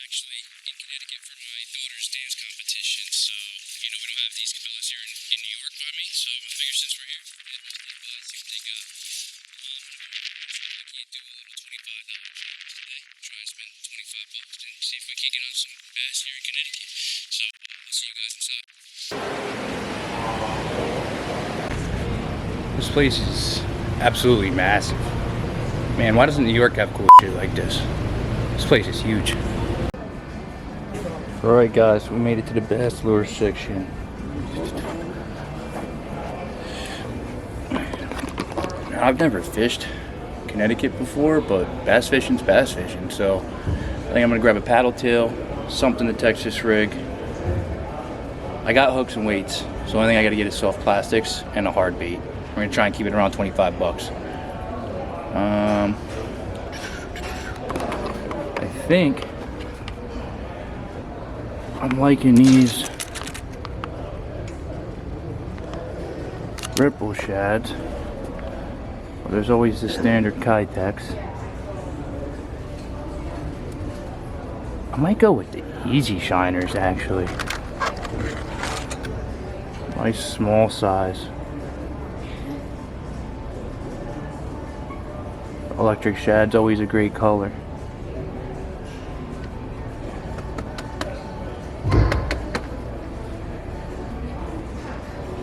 actually in Connecticut for my daughter's dance competition, so we don't have these Cabela's here in New York by me, so I figured since we're here, see what they got. I can't do a little $25 today. Try and spend $25 and see if we can get on some bass here in Connecticut. So I'll see you guys inside. This place is absolutely massive. Man, why doesn't New York have cool shit like this? This place is huge. Alright guys, we made it to the bass lure section. Now, I've never fished Connecticut before, but bass fishing's bass fishing. So I think I'm gonna grab a paddle tail, something to Texas rig. I got hooks and weights, so the only thing I gotta get is soft plastics and a hard bait. We're gonna try and keep it around 25 bucks. I think I'm liking these ripple shads. Well, there's always the standard Kitex. I might go with the easy shiners actually. Nice small size. Electric shad's always a great color.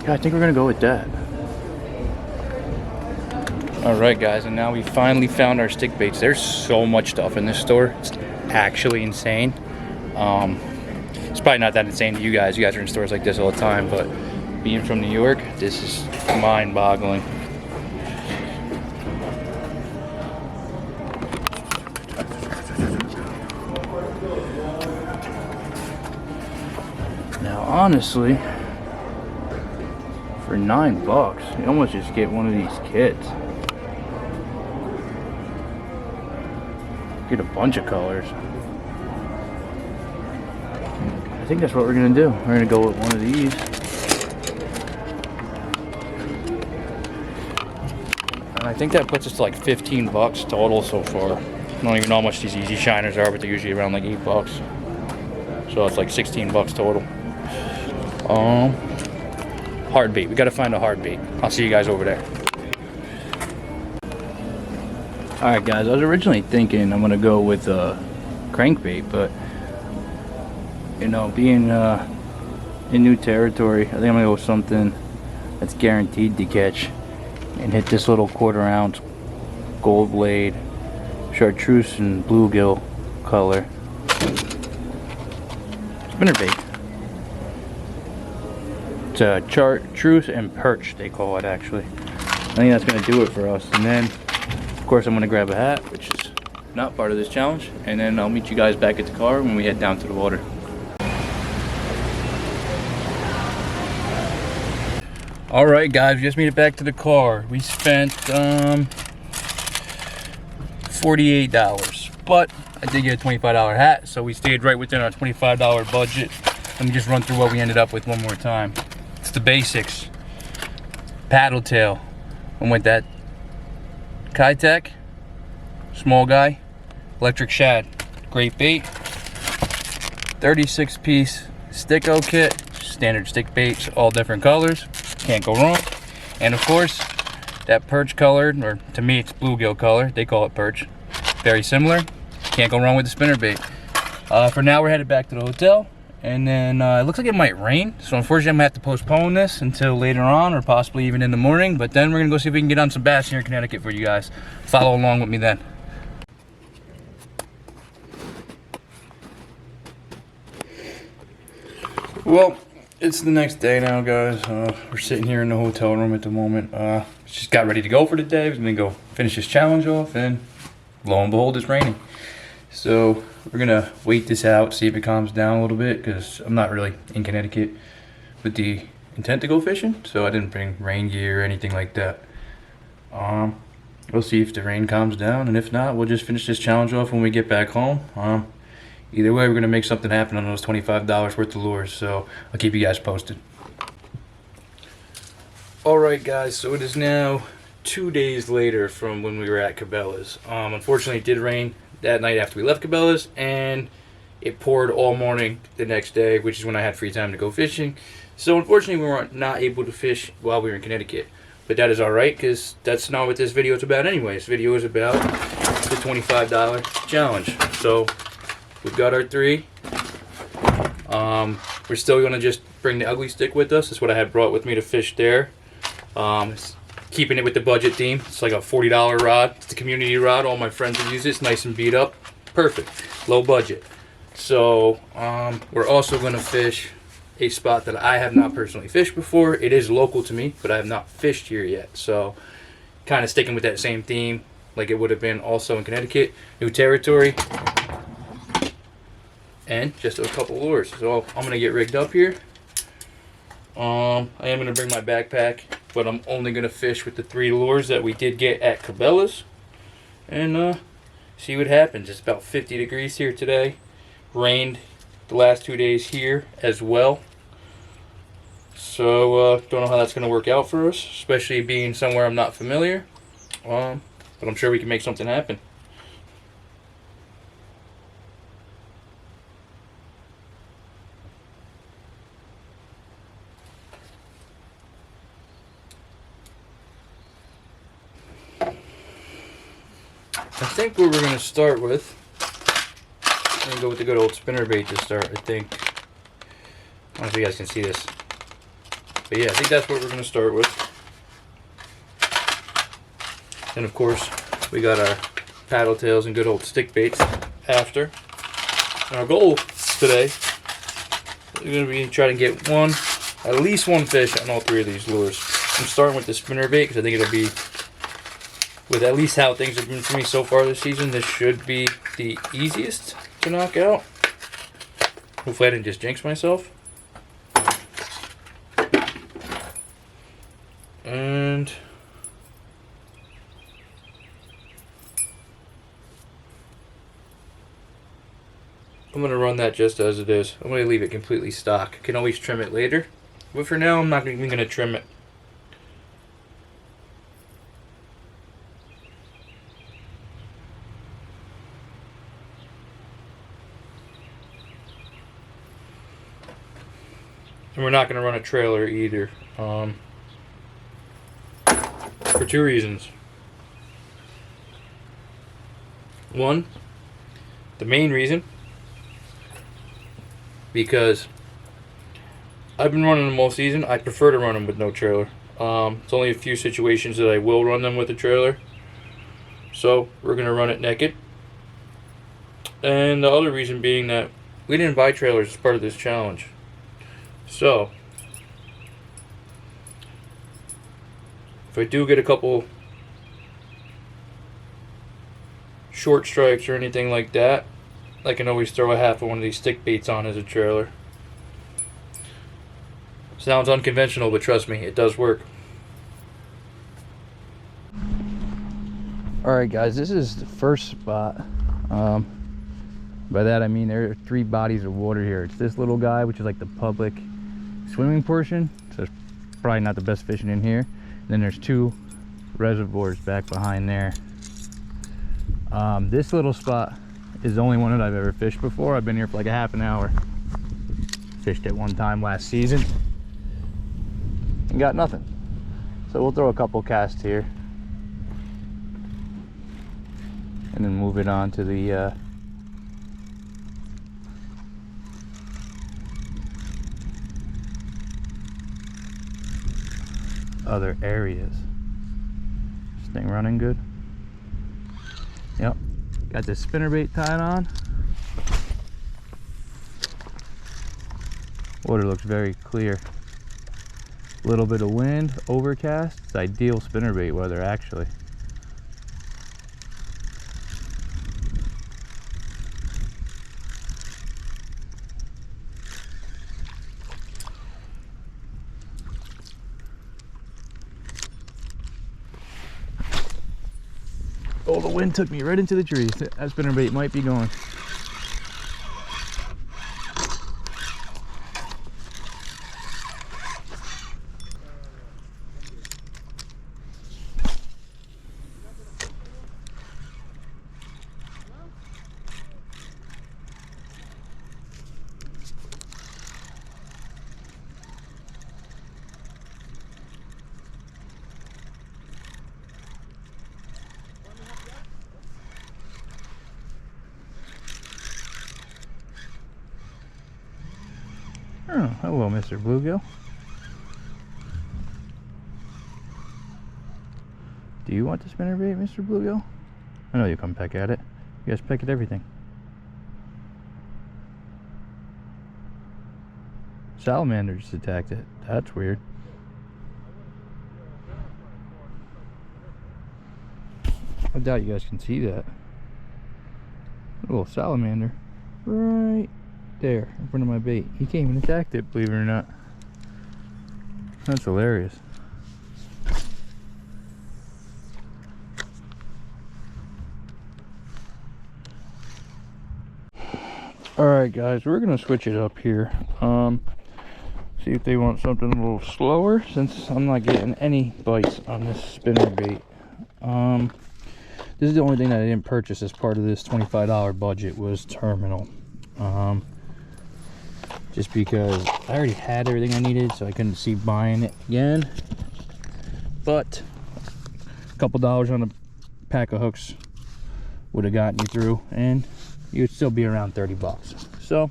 Yeah, I think we're gonna go with that. Alright guys, and now we finally found our stick baits. There's so much stuff in this store. It's actually insane. It's probably not that insane to you guys. You guys are in stores like this all the time, but being from New York, this is mind-boggling. Now honestly, for $9, you almost just get one of these kits. Get a bunch of colors. I think that's what we're gonna do. We're gonna go with one of these. And I think that puts us to like 15 bucks total so far. I don't even know how much these easy shiners are, but they're usually around like 8 bucks. So it's like 16 bucks total. Hard bait. We gotta find a hard bait. I'll see you guys over there. Alright guys, I was originally thinking I'm gonna go with a crankbait, but being in new territory, I think I'm gonna go with something that's guaranteed to catch and hit this little 1/4 ounce gold blade chartreuse and bluegill color spinnerbait. It's a chartreuse and perch, they call it actually. I think that's gonna do it for us. And then, of course, I'm gonna grab a hat, which is not part of this challenge. And then I'll meet you guys back at the car when we head down to the water. All right, guys, we just made it back to the car. We spent $48, but I did get a $25 hat, so we stayed right within our $25 budget. Let me just run through what we ended up with one more time. It's the basics. Paddle tail. I went that Kitex, small guy, electric shad, great bait. 36 piece sticko kit, standard stick baits, all different colors. Can't go wrong. And of course, that perch colored, or to me it's bluegill color, they call it perch. Very similar. Can't go wrong with the spinnerbait. For now, we're headed back to the hotel. And then it looks like it might rain, so unfortunately I'm gonna have to postpone this until later on, or possibly even in the morning. But then we're gonna go see if we can get on some bass here in Connecticut for you guys. Follow along with me then. Well, it's the next day now, guys. We're sitting here in the hotel room at the moment. Just got ready to go for the day. We're gonna go finish this challenge off, and lo and behold, it's raining. So we're gonna wait this out, see if it calms down a little bit, because I'm not really in Connecticut with the intent to go fishing, so I didn't bring rain gear or anything like that. We'll see if the rain calms down, and if not, we'll just finish this challenge off when we get back home. Either way, we're gonna make something happen on those $25 worth of lures, so I'll keep you guys posted. Alright guys, so it is now 2 days later from when we were at Cabela's. Unfortunately, it did rain that night after we left Cabela's, and it poured all morning the next day, which is when I had free time to go fishing. So unfortunately, we were not able to fish while we were in Connecticut. But that is alright, because that's not what this video is about anyway. This video is about the $25 challenge. So we've got our 3. We're still going to just bring the ugly stick with us. That's what I had brought with me to fish there. Keeping it with the budget theme. It's like a $40 rod. It's the community rod. All my friends have used it. It's nice and beat up. Perfect. Low budget. So we're also going to fish a spot that I have not personally fished before. It is local to me, but I have not fished here yet. So kind of sticking with that same theme like it would have been also in Connecticut. New territory. And just a couple lures. So I'm going to get rigged up here. I am going to bring my backpack, but I'm only going to fish with the 3 lures that we did get at Cabela's. And see what happens. It's about 50 degrees here today. Rained the last 2 days here as well. So don't know how that's going to work out for us, especially being somewhere I'm not familiar. But I'm sure we can make something happen. I think what we're going to start with, I'm going to go with the good old spinnerbait to start, I think. I don't know if you guys can see this. But yeah, I think that's what we're going to start with. And of course, we got our paddle tails and good old stick baits after. And our goal today is going to be trying to get at least one fish on all 3 of these lures. I'm starting with the spinnerbait because I think it'll be, with at least how things have been for me so far this season, this should be the easiest to knock out. Hopefully I didn't just jinx myself. And I'm going to run that just as it is. I'm going to leave it completely stock. Can always trim it later. But for now, I'm not even going to trim it. And we're not going to run a trailer either. For 2 reasons. One, the main reason, because I've been running them all season. I prefer to run them with no trailer. It's only a few situations that I will run them with a trailer. So we're going to run it naked. And the other reason being that we didn't buy trailers as part of this challenge. So if I do get a couple short strikes or anything like that, I can always throw a half of one of these stick baits on as a trailer. Sounds unconventional, but trust me, it does work. Alright guys, this is the first spot. By that I mean there are 3 bodies of water here. It's this little guy, which is like the public swimming portion, so it's probably not the best fishing in here. And then there's 2 reservoirs back behind there. This little spot is the only one that I've ever fished before. I've been here for like a half an hour. Fished it one time last season and got nothing. So we'll throw a couple casts here and then move it on to the other areas. This thing running good. Yep, got this spinnerbait tied on. Water looks very clear. A little bit of wind, overcast. It's ideal spinnerbait weather actually. Oh, the wind took me right into the trees. That spinnerbait might be going. Oh, hello, Mr. Bluegill. Do you want the spinnerbait, Mr. Bluegill? I know you come peck at it. You guys peck at everything. Salamander just attacked it. That's weird. I doubt you guys can see that. A little salamander right there in front of my bait. He came and attacked it, believe it or not. That's hilarious. Alright guys, we're gonna switch it up here. See if they want something a little slower, since I'm not getting any bites on this spinnerbait. This is the only thing that I didn't purchase as part of this $25 budget was terminal. Just because I already had everything I needed, so I couldn't see buying it again. But a couple dollars on a pack of hooks would have gotten you through, and you'd still be around 30 bucks. So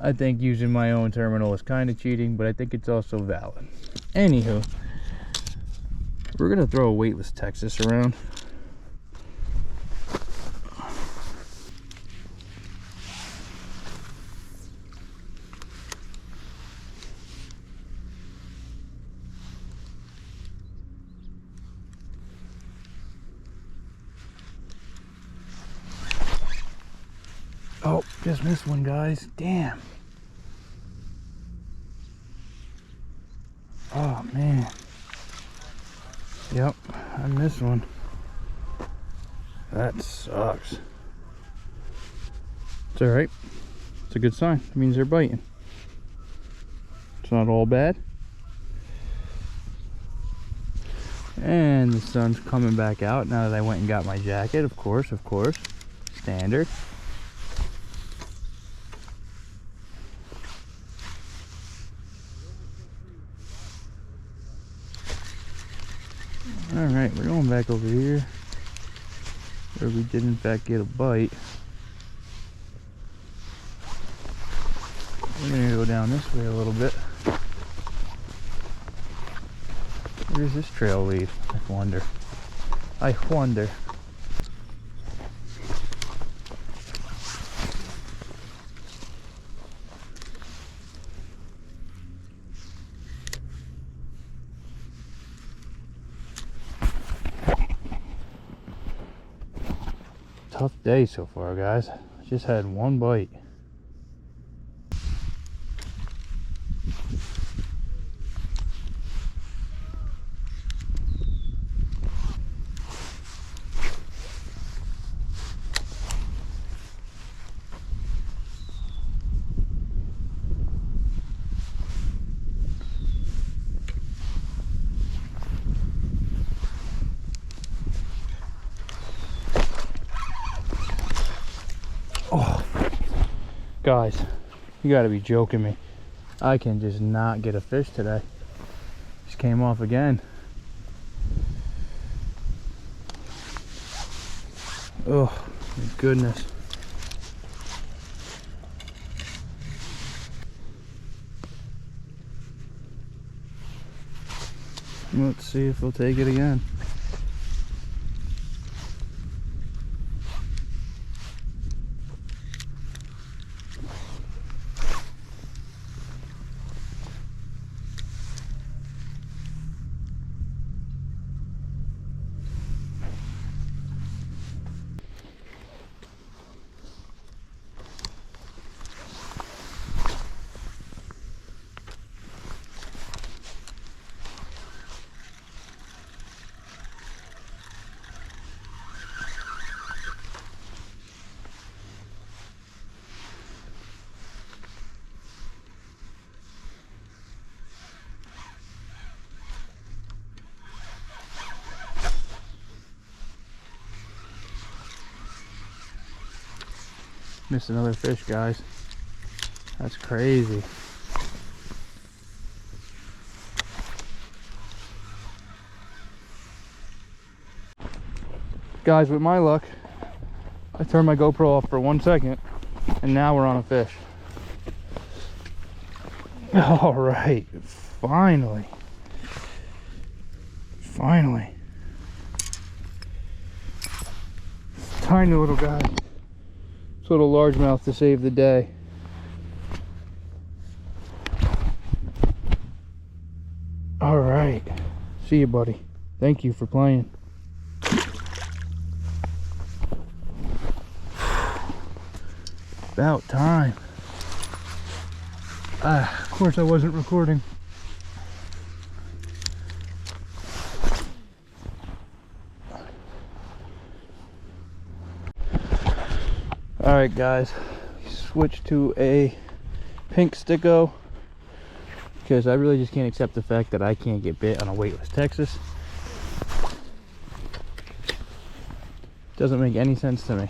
I think using my own terminal is kind of cheating, but I think it's also valid. Anywho, we're gonna throw a weightless Texas around. Oh, just missed one, guys. Damn. Oh, man. Yep, I missed one. That sucks. It's alright. It's a good sign. It means they're biting. It's not all bad. And the sun's coming back out now that I went and got my jacket, of course. Standard. Alright, we're going back over here where we did in fact get a bite. We're going to go down this way a little bit. Where does this trail lead? I wonder. Tough day so far, guys. Just had one bite. Oh, guys, you gotta be joking me. I can just not get a fish today. Just came off again. Oh, my goodness. Let's see if we'll take it again. Missed another fish, guys. That's crazy. Guys, with my luck, I turned my GoPro off for 1 second and now we're on a fish. All right, finally. Finally. Tiny little guy. This little largemouth to save the day. All right. See you, buddy. Thank you for playing. About time. Of course I wasn't recording. Alright guys, switch to a pink sticko because I really just can't accept the fact that I can't get bit on a weightless Texas. Doesn't make any sense to me.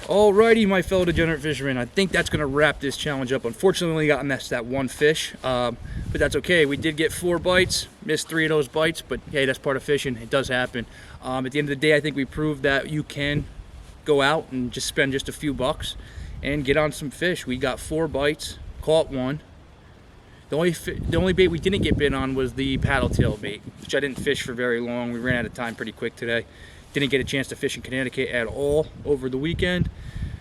Alrighty, my fellow degenerate fishermen, I think that's going to wrap this challenge up. Unfortunately, we only got messed that one fish, but that's okay. We did get 4 bites, missed 3 of those bites, but hey, that's part of fishing. It does happen. At the end of the day, I think we proved that you can go out and just spend just a few bucks and get on some fish. We got 4 bites, caught 1. The only bait we didn't get bit on was the paddle tail bait, which I didn't fish for very long. We ran out of time pretty quick today. Didn't get a chance to fish in Connecticut at all over the weekend,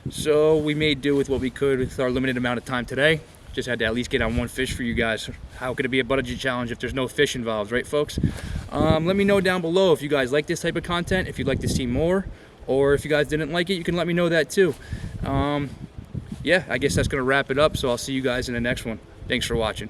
so we made do with what we could with our limited amount of time today. Just had to at least get on 1 fish for you guys. How could it be a budget challenge if there's no fish involved, right folks? Let me know down below if you guys like this type of content, if you'd like to see more, or if you guys didn't like it, you can let me know that too. Yeah, I guess that's gonna wrap it up, so I'll see you guys in the next one. Thanks for watching.